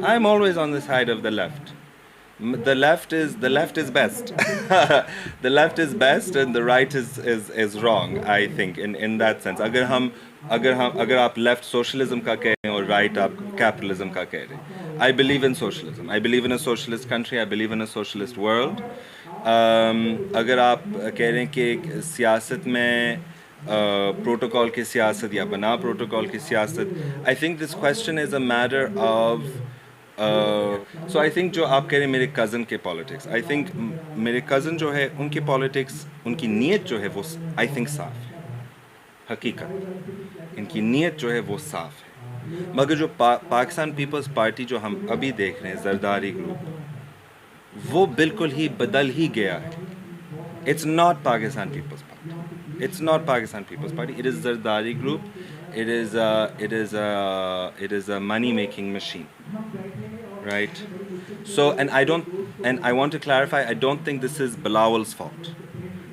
I'm always on the side of the left. The left is best. The left is best and the right is wrong, I think, in that sense. اگر آپ left socialism کا کہہ رہے ہیں اور right آپ capitalism کا کہہ رہے ہیں. I believe in socialism. I believe in a socialist country. I believe in a socialist world. اگر آپ کہہ رہے ہیں کہ سیاست میں پروٹوکول کی سیاست یا بنا پروٹوکول کی سیاست, I think this question is a matter of so I think جو آپ کہہ رہے ہیں میرے کزن کے پالیٹکس, آئی تھنک میرے کزن جو ہے ان کی پالیٹکس, ان کی نیت جو ہے وہ آئی تھنک صاف ہے. حقیقت ان کی نیت جو ہے وہ صاف ہے. مگر جو پاکستان پیپلز پارٹی جو ہم ابھی دیکھ رہے ہیں, زرداری گروپ, وہ بالکل ہی بدل ہی گیا ہے. It's not Pakistan Peoples Party. It's not Pakistan People's Party. It is Zardari Group. It is a money-making machine, right? So, and I want to clarify. I don't think this is Bilawal's fault.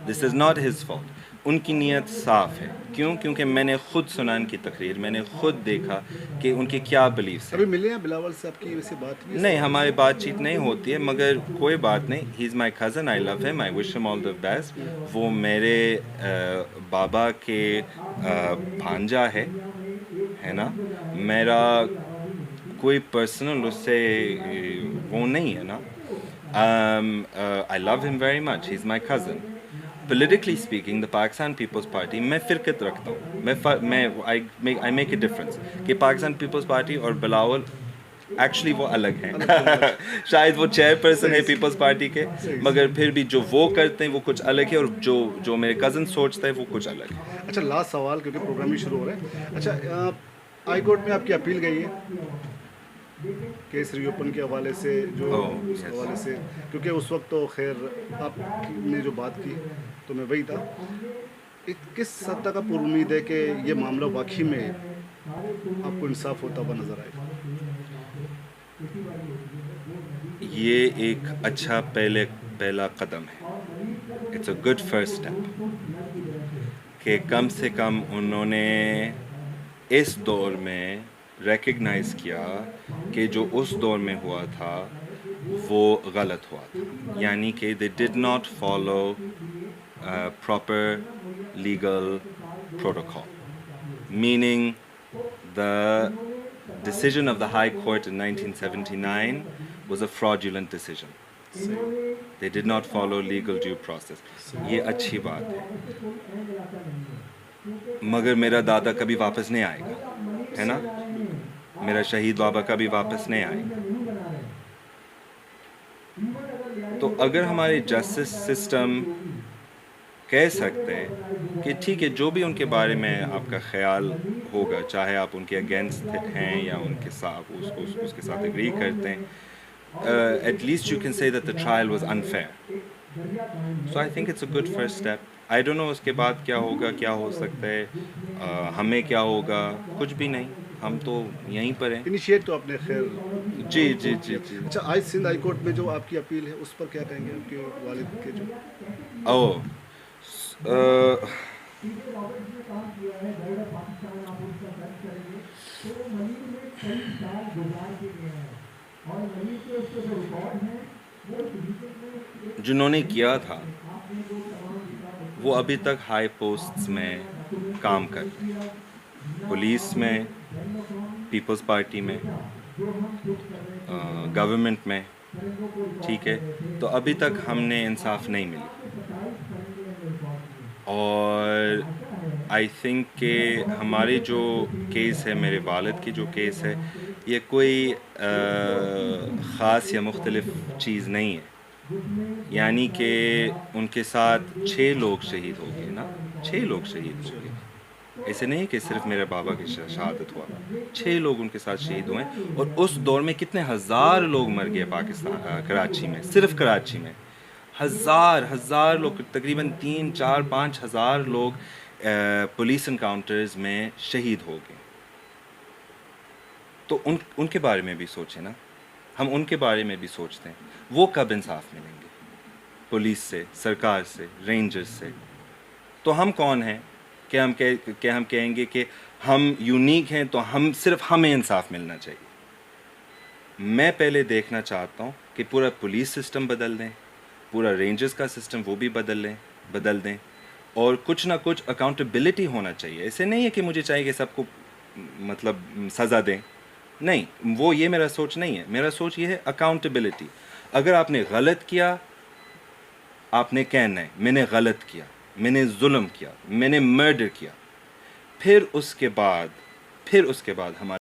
This is not his fault. ان کی نیت صاف ہے. کیوں؟ کیونکہ میں نے خود سنا ان کی تقریر, میں نے خود دیکھا کہ ان کے کیا بلیفس ہیں. ابھی ملے ہیں بلاول صاحب کی ویسے بات بھی؟ نہیں, ہماری بات چیت نہیں ہوتی ہے, مگر کوئی بات نہیں. ہی از مائی کزن, آئی لو ہم, آئی وش ہم آل دا بیسٹ. وہ میرے بابا کے بھانجا ہے نا. میرا کوئی پرسنل اس سے وہ نہیں ہے نا. آئی لو ہم very much. He is my cousin. Politically speaking, the Pakistan People's Party, میں فرقت رکھتا ہوں. I make a difference کہ پاکستان پیپلز پارٹی اور بلاول ایکچولی وہ الگ ہیں. شاید وہ چیئر پرسن ہے پیپلز پارٹی کے, مگر پھر بھی جو وہ کرتے ہیں وہ کچھ الگ ہے, اور جو میرے کزن سوچتا ہے وہ کچھ الگ ہے. اچھا, لاسٹ سوال کیونکہ پروگرام بھی شروع ہو رہا ہے. اچھا, ہائی کورٹ میں آپ کی اپیل گئی ہے کیس ری اوپن کے حوالے سے, جو اس حوالے سے, کیونکہ اس وقت تو خیر آپ نے جو بات کی تو میں وہی تھا. کس حد تک آپ پر امید ہے کہ یہ معاملہ واقعی میں آپ کو انصاف ہوتا ہوا نظر آئے گا؟ یہ ایک اچھا پہلا قدم ہے. It's a good first step کہ کم سے کم انہوں نے اس دور میں ریکگنائز کیا کہ جو اس دور میں ہوا تھا وہ غلط ہوا تھا. یعنی کہ they did not follow proper legal protocol, meaning the decision of the High Court in 1979 was a fraudulent decision. They did not follow legal due process. یہ اچھی بات ہے, مگر میرا دادا کبھی واپس نہیں آئے گا, ہے نا. میرا شہید بابا کبھی واپس نہیں آئے گا. تو اگر ہمارے جسٹس سسٹم کہہ سکتے ہیں کہ ٹھیک ہے, جو بھی ان کے بارے میں آپ کا خیال ہوگا, چاہے آپ ان کے اگینسٹ ہیں یا ان کے ساتھ اس کے ساتھ اگری کرتے ہیں, at least you can say that the trial was unfair. So I think it's a good first step. I don't know اس کے بعد کیا ہوگا, کیا ہو سکتا ہے, ہمیں کیا ہوگا, کچھ بھی نہیں. ہم تو یہیں پر ہیں. انیشیٹ تو آپ نے خیر. جی جی جی جی. اچھا, آج سندھ ہائی کورٹ میں جو آپ کی اپیل ہے اس پر کیا کہیں گے آپ کے والد کے جو؟ جنہوں نے کیا تھا وہ ابھی تک ہائی پوسٹس میں کام کرتے ہیں, پولیس میں, پیپلز پارٹی میں, گورنمنٹ میں, ٹھیک ہے. تو ابھی تک ہم نے انصاف نہیں ملی, اور آئی تھنک کہ ہماری جو کیس ہے, میرے والد کی جو کیس ہے, یہ کوئی خاص یا مختلف چیز نہیں ہے. یعنی کہ ان کے ساتھ 6 لوگ شہید ہو گئے نا, 6 لوگ شہید ہو گئے. ایسے نہیں کہ صرف میرے بابا کی شہادت ہوا, 6 لوگ ان کے ساتھ شہید ہوئے. اور اس دور میں کتنے ہزار لوگ مر گئے پاکستان, کراچی میں, صرف کراچی میں ہزار لوگ, تقریباً 3 4 5 ہزار لوگ پولیس انکاؤنٹرز میں شہید ہو گئے. تو ان کے بارے میں بھی سوچیں نا, ہم ان کے بارے میں بھی سوچتے ہیں. وہ کب انصاف ملیں گے پولیس سے, سرکار سے, رینجرز سے؟ تو ہم کون ہیں کہ ہم کہیں گے کہ ہم یونیک ہیں تو ہم صرف ہمیں انصاف ملنا چاہیے. میں پہلے دیکھنا چاہتا ہوں کہ پورا پولیس سسٹم بدل دیں, پورا رینجرز کا سسٹم وہ بھی بدل دیں, اور کچھ نہ کچھ اکاؤنٹیبلٹی ہونا چاہیے. ایسے نہیں ہے کہ مجھے چاہیے کہ سب کو مطلب سزا دیں, نہیں, وہ یہ میرا سوچ نہیں ہے. میرا سوچ یہ ہے اکاؤنٹیبلٹی. اگر آپ نے غلط کیا, آپ نے کہنا ہے میں نے غلط کیا, میں نے ظلم کیا, میں نے مرڈر کیا. پھر اس کے بعد ہمارے